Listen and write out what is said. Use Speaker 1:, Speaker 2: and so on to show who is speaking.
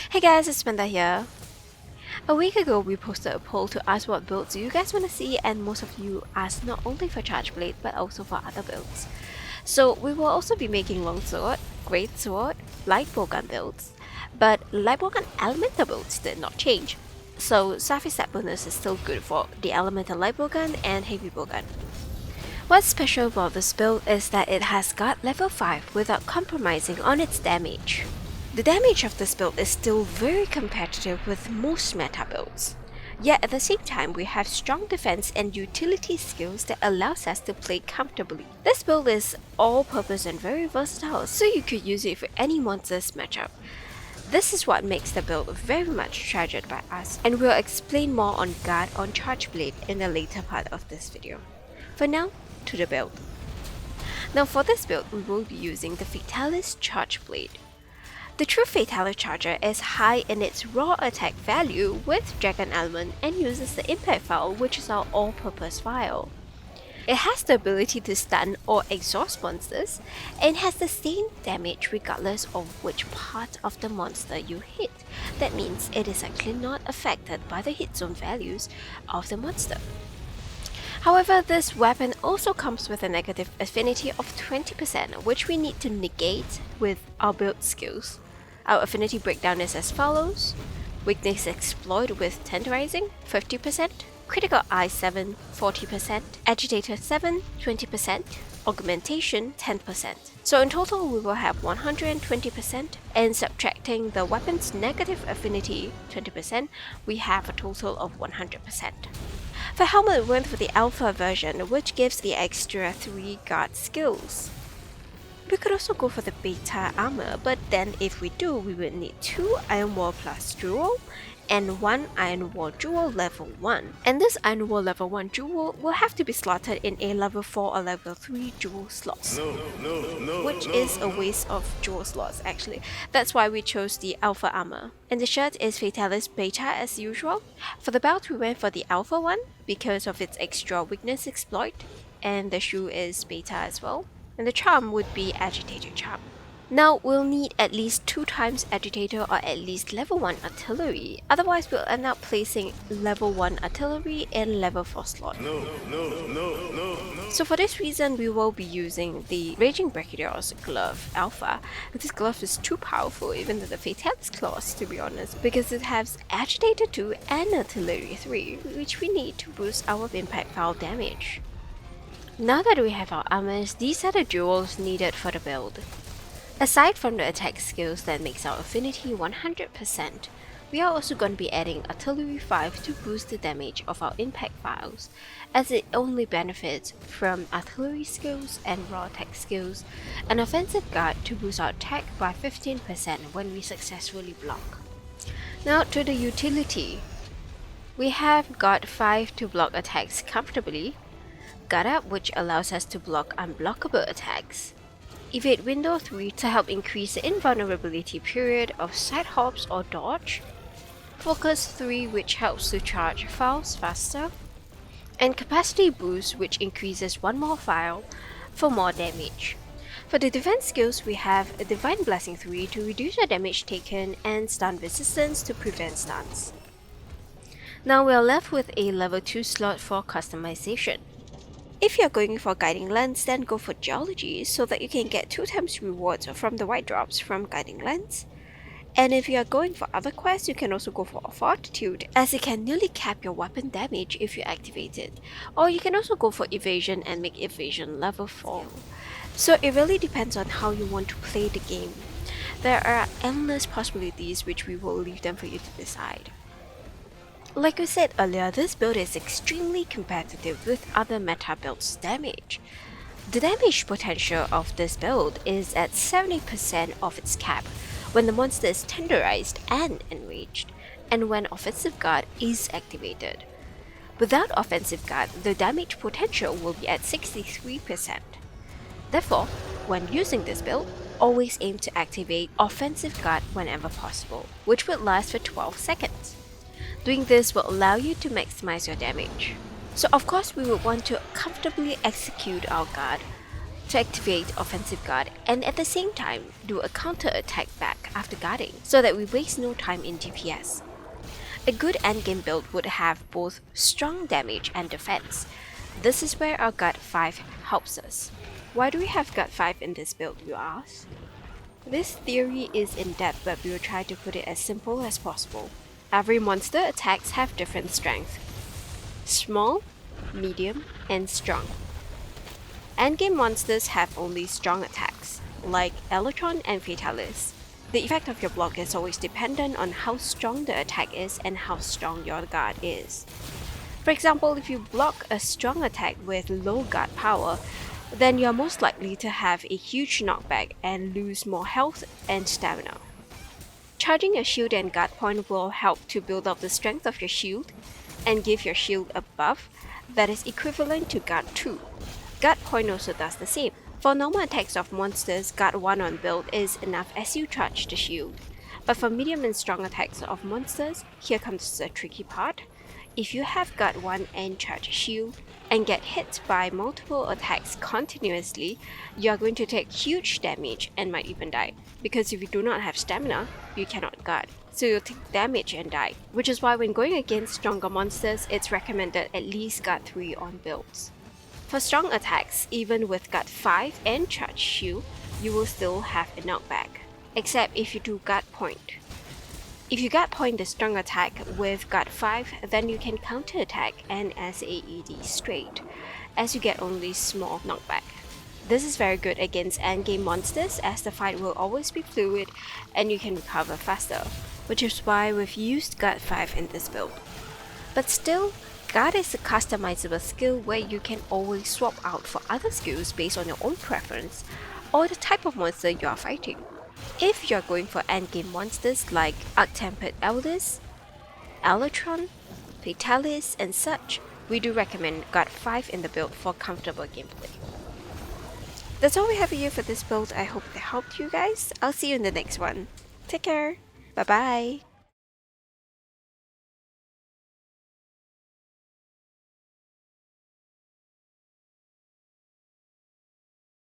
Speaker 1: Hey guys, it's Manda here. A week ago, we posted a poll to ask what builds you guys want to see, and most of you asked not only for Charge Blade but also for other builds. So we will also be making Longsword, Great Sword, Light Bowgun builds, but Light Bowgun Elemental builds did not change. So Sapphire Stat bonus is still good for the Elemental Light Bowgun and Heavy Bowgun. What's special about this build is that it has got level 5 without compromising on its damage. The damage of this build is still very competitive with most meta builds. Yet at the same time, we have strong defense and utility skills that allows us to play comfortably. This build is all-purpose and very versatile, so you could use it for any monsters matchup. This is what makes the build very much treasured by us, and we'll explain more on Guard on Charge Blade in the later part of this video. For now, to the build. Now for this build, we will be using the Fatalis Charge Blade. The true Fatalis Charger is high in its raw attack value with Dragon Element and uses the Impact File, which is our all-purpose file. It has the ability to stun or exhaust monsters and has the same damage regardless of which part of the monster you hit. That means it is actually not affected by the hit zone values of the monster. However, this weapon also comes with a negative affinity of 20%, which we need to negate with our build skills. Our affinity breakdown is as follows: Weakness Exploit with Tenderizing 50%, Critical Eye 7 40%, Agitator 7 20%, Augmentation 10%. So in total we will have 120%, and subtracting the weapon's negative affinity 20%, we have a total of 100%. For helmet, we went for the alpha version, which gives the extra 3 guard skills. We could also go for the beta armor, but then if we do, we would need 2 Iron Wall plus Jewel and 1 Iron Wall Jewel level 1. And this Iron Wall level 1 Jewel will have to be slotted in a level 4 or level 3 Jewel slots. Which is a waste of Jewel slots actually. That's why we chose the alpha armor. And the shirt is Fatalis Beta as usual. For the belt, we went for the alpha one because of its extra weakness exploit, and the shoe is beta as well. And the charm would be Agitator Charm. Now we'll need at least 2 times Agitator or at least level 1 Artillery, otherwise we'll end up placing level 1 Artillery in level 4 slot. So for this reason, we will be using the Raging Brachiosaurus Glove Alpha. This glove is too powerful even than the Fatalis Claws, to be honest, because it has Agitator 2 and Artillery 3, which we need to boost our impact file damage. Now that we have our armors, these are the jewels needed for the build. Aside from the attack skills that makes our affinity 100%, we are also going to be adding Artillery 5 to boost the damage of our impact files, as it only benefits from artillery skills and raw attack skills, and Offensive Guard to boost our attack by 15% when we successfully block. Now to the utility. We have Guard 5 to block attacks comfortably, Guard Up, which allows us to block unblockable attacks, Evade Window 3 to help increase the invulnerability period of side hops or dodge, Focus 3, which helps to charge files faster, and Capacity Boost, which increases 1 more file for more damage. For the defense skills, we have a Divine Blessing 3 to reduce the damage taken and stun resistance to prevent stuns. Now we are left with a level 2 slot for customization. If you're going for Guiding Lens, then go for Geology so that you can get 2 times rewards from the white drops from Guiding Lens. And if you are going for other quests, you can also go for Fortitude, as it can nearly cap your weapon damage if you activate it. Or you can also go for Evasion and make Evasion level 4. So it really depends on how you want to play the game. There are endless possibilities which we will leave them for you to decide. Like we said earlier, this build is extremely competitive with other meta builds' damage. The damage potential of this build is at 70% of its cap when the monster is tenderized and enraged, and when Offensive Guard is activated. Without Offensive Guard, the damage potential will be at 63%. Therefore, when using this build, always aim to activate Offensive Guard whenever possible, which will last for 12 seconds. Doing this will allow you to maximize your damage. So of course we would want to comfortably execute our guard, to activate offensive guard and at the same time do a counter attack back after guarding so that we waste no time in DPS. A good endgame build would have both strong damage and defense. This is where our Guard 5 helps us. Why do we have Guard 5 in this build, you ask? This theory is in depth, but we will try to put it as simple as possible. Every monster attacks have different strength: small, medium, and strong. Endgame monsters have only strong attacks, like Elytron and Fatalis. The effect of your block is always dependent on how strong the attack is and how strong your guard is. For example, if you block a strong attack with low guard power, then you're most likely to have a huge knockback and lose more health and stamina. Charging your shield and guard point will help to build up the strength of your shield and give your shield a buff that is equivalent to guard 2. Guard point also does the same. For normal attacks of monsters, guard 1 on build is enough as you charge the shield. But for medium and strong attacks of monsters, here comes the tricky part. If you have guard 1 and charge shield, and get hit by multiple attacks continuously, you are going to take huge damage and might even die. Because if you do not have stamina, you cannot guard. So you'll take damage and die. Which is why when going against stronger monsters, it's recommended at least guard 3 on builds. For strong attacks, even with guard 5 and charge shield, you will still have a knockback, except if you do guard point. If you guard point the strong attack with guard 5, then you can counter attack and SAED straight, as you get only small knockback. This is very good against endgame monsters as the fight will always be fluid and you can recover faster, which is why we've used guard 5 in this build. But still, guard is a customizable skill where you can always swap out for other skills based on your own preference or the type of monster you are fighting. If you're going for endgame monsters like Arch-Tempered Elders, Elytron, Fatalis, and such, we do recommend guard 5 in the build for comfortable gameplay. That's all we have for you for this build. I hope it helped you guys. I'll see you in the next one. Take care. Bye bye.